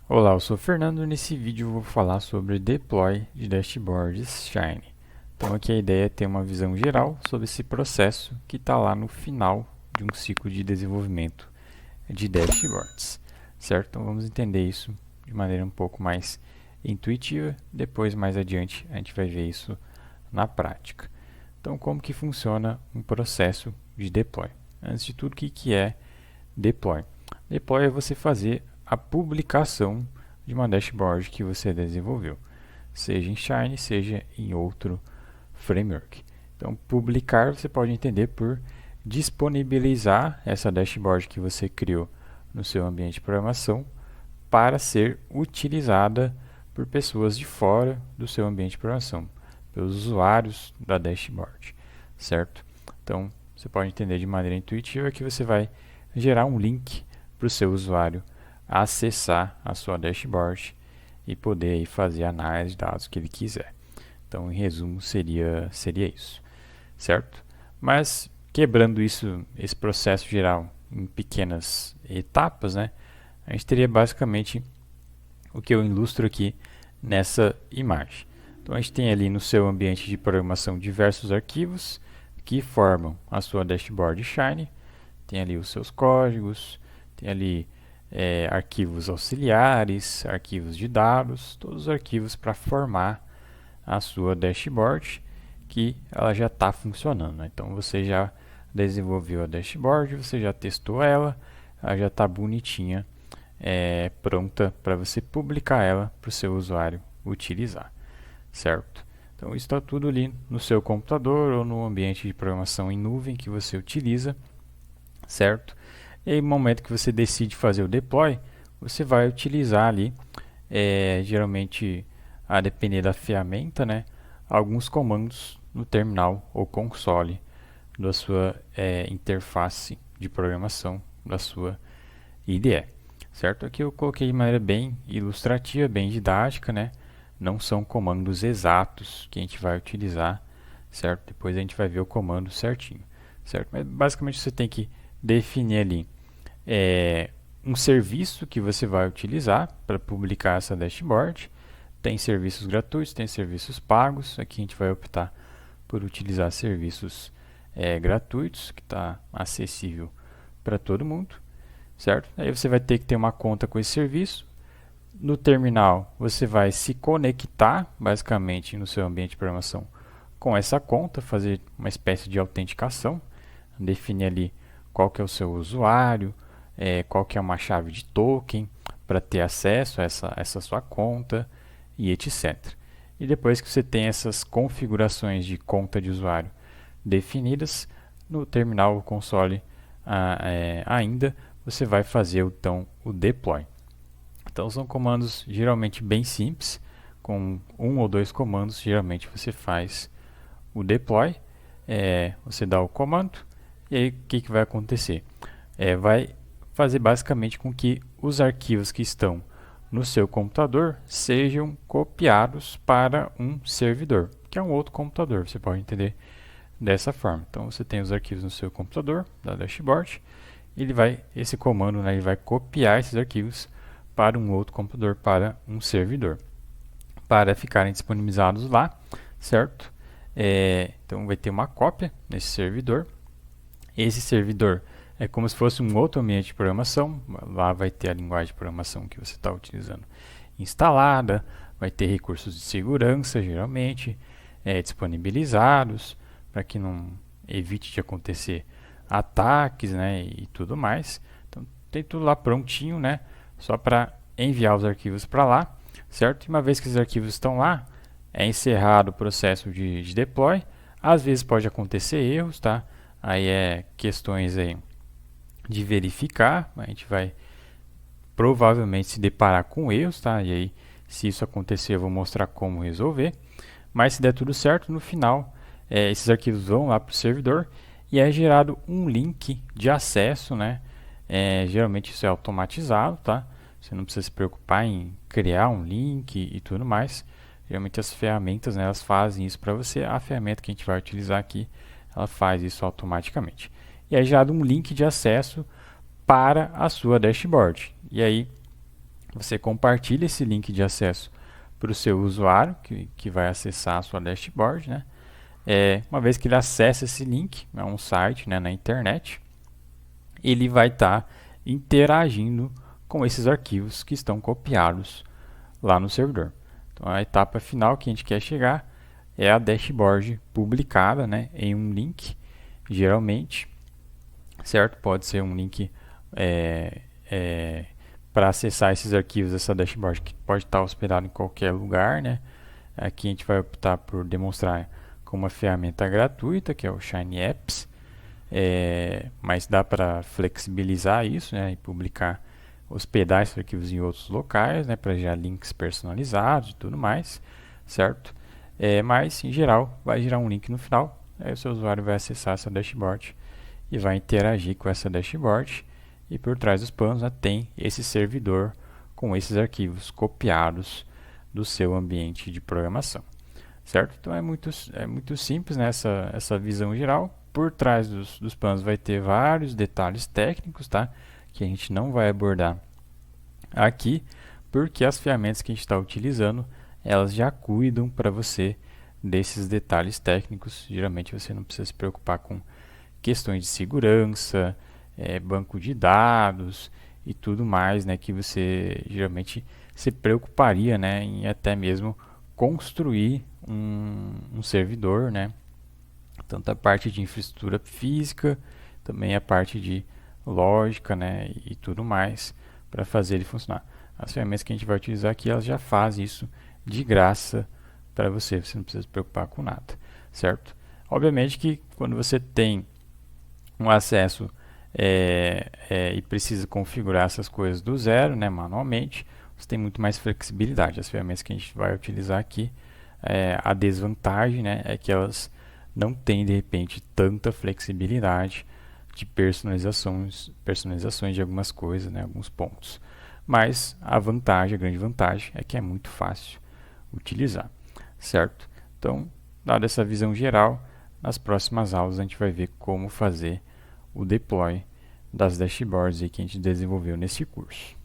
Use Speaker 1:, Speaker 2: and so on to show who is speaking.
Speaker 1: Olá, eu sou o Fernando. Nesse vídeo eu vou falar sobre deploy de dashboards Shine. Então aqui a ideia é ter uma visão geral sobre esse processo que está lá no final de um ciclo de desenvolvimento de dashboards, certo? Então vamos entender isso de maneira um pouco mais intuitiva. Depois, mais adiante, a gente vai ver isso na prática. Então, como que funciona um processo de deploy? Antes de tudo, o que é deploy? Deploy é você fazer a publicação de uma dashboard que você desenvolveu, seja em Shine, seja em outro framework. Então, publicar você pode entender por disponibilizar essa dashboard que você criou no seu ambiente de programação para ser utilizada por pessoas de fora do seu ambiente de programação, pelos usuários da dashboard, certo? Então, você pode entender de maneira intuitiva que você vai gerar um link para o seu usuário acessar a sua dashboard e poder aí fazer a análise de dados que ele quiser. Então, em resumo, seria isso, certo? Mas, quebrando esse processo geral em pequenas etapas, né, a gente teria basicamente o que eu ilustro aqui nessa imagem. Então, a gente tem ali no seu ambiente de programação diversos arquivos que formam a sua dashboard Shine. Tem ali os seus códigos, tem ali arquivos auxiliares, arquivos de dados, todos os arquivos para formar a sua dashboard, que ela já está funcionando, né? Então você já desenvolveu a dashboard, você já testou ela já está bonitinha, pronta para você publicar ela para o seu usuário utilizar, certo? Então isso está tudo ali no seu computador ou no ambiente de programação em nuvem que você utiliza, certo? E aí, no momento que você decide fazer o deploy, você vai utilizar ali, geralmente, a depender da ferramenta, né, alguns comandos no terminal ou console da sua interface de programação da sua IDE, certo? Aqui eu coloquei de maneira bem ilustrativa, bem didática, né? Não são comandos exatos que a gente vai utilizar, certo? Depois a gente vai ver o comando certinho, certo? Mas basicamente você tem que definir ali um serviço que você vai utilizar para publicar essa dashboard. Tem serviços gratuitos, tem serviços pagos. Aqui a gente vai optar por utilizar serviços gratuitos, que está acessível para todo mundo, certo? Aí você vai ter que ter uma conta com esse serviço. No terminal, você vai se conectar, basicamente, no seu ambiente de programação com essa conta, fazer uma espécie de autenticação, definir ali qual que é o seu usuário, qual que é uma chave de token para ter acesso a essa sua conta e etc. E depois que você tem essas configurações de conta de usuário definidas, no terminal ou console ainda, você vai fazer então o deploy. Então são comandos geralmente bem simples, com um ou dois comandos, geralmente você faz o deploy, você dá o comando, e aí o que vai acontecer? Vai fazer basicamente com que os arquivos que estão no seu computador sejam copiados para um servidor, que é um outro computador, você pode entender dessa forma. Então você tem os arquivos no seu computador, da dashboard, esse comando, né, ele vai copiar esses arquivos para um outro computador, para um servidor, para ficarem disponibilizados lá, certo? Então vai ter uma cópia nesse servidor. Esse servidor é como se fosse um outro ambiente de programação. Lá vai ter a linguagem de programação que você está utilizando instalada, vai ter recursos de segurança, geralmente, disponibilizados, para que não evite de acontecer ataques, né, e tudo mais. Então tem tudo lá prontinho, né, só para enviar os arquivos para lá, certo? E uma vez que os arquivos estão lá, é encerrado o processo de deploy. Às vezes pode acontecer erros, tá? Aí questões aí de verificar, a gente vai provavelmente se deparar com erros, tá? E aí, se isso acontecer, eu vou mostrar como resolver. Mas se der tudo certo, no final, esses arquivos vão lá para o servidor e é gerado um link de acesso, né? Geralmente isso é automatizado, tá? Você não precisa se preocupar em criar um link e tudo mais. Geralmente as ferramentas, né, elas fazem isso para você. A ferramenta que a gente vai utilizar aqui, ela faz isso automaticamente. e é gerado um link de acesso para a sua dashboard. E aí você compartilha esse link de acesso para o seu usuário que vai acessar a sua dashboard, né? Uma vez que ele acessa esse link, é um site, né, na internet, ele vai estar interagindo com esses arquivos que estão copiados lá no servidor. Então, a etapa final que a gente quer chegar é a dashboard publicada, né, em um link, geralmente, certo? Pode ser um link para acessar esses arquivos dessa dashboard, que pode estar hospedado em qualquer lugar, né? Aqui a gente vai optar por demonstrar com uma ferramenta gratuita, que é o Shiny Apps, mas dá para flexibilizar isso, né, e publicar, hospedar esses arquivos em outros locais, né, para gerar links personalizados e tudo mais, certo? Mas, em geral, vai gerar um link no final, aí o seu usuário vai acessar essa dashboard e vai interagir com essa dashboard, e por trás dos panos, né, tem esse servidor com esses arquivos copiados do seu ambiente de programação, certo? Então é muito simples, né, essa visão geral. Por trás dos panos vai ter vários detalhes técnicos, tá? Que a gente não vai abordar aqui, porque as ferramentas que a gente está utilizando, elas já cuidam para você desses detalhes técnicos. Geralmente você não precisa se preocupar com questões de segurança, banco de dados e tudo mais, né, que você geralmente se preocuparia, né, em até mesmo construir um servidor, né, tanto a parte de infraestrutura física, também a parte de lógica, né, e tudo mais para fazer ele funcionar. As ferramentas que a gente vai utilizar aqui, elas já fazem isso de graça para você, você não precisa se preocupar com nada, certo? Obviamente que quando você tem um acesso e precisa configurar essas coisas do zero, né, manualmente, você tem muito mais flexibilidade. As ferramentas que a gente vai utilizar aqui, a desvantagem, né, é que elas não têm de repente tanta flexibilidade de personalizações de algumas coisas, né, alguns pontos. Mas a grande vantagem é que é muito fácil utilizar, certo? Então, dada essa visão geral, nas próximas aulas a gente vai ver como fazer o deploy das dashboards aí que a gente desenvolveu nesse curso.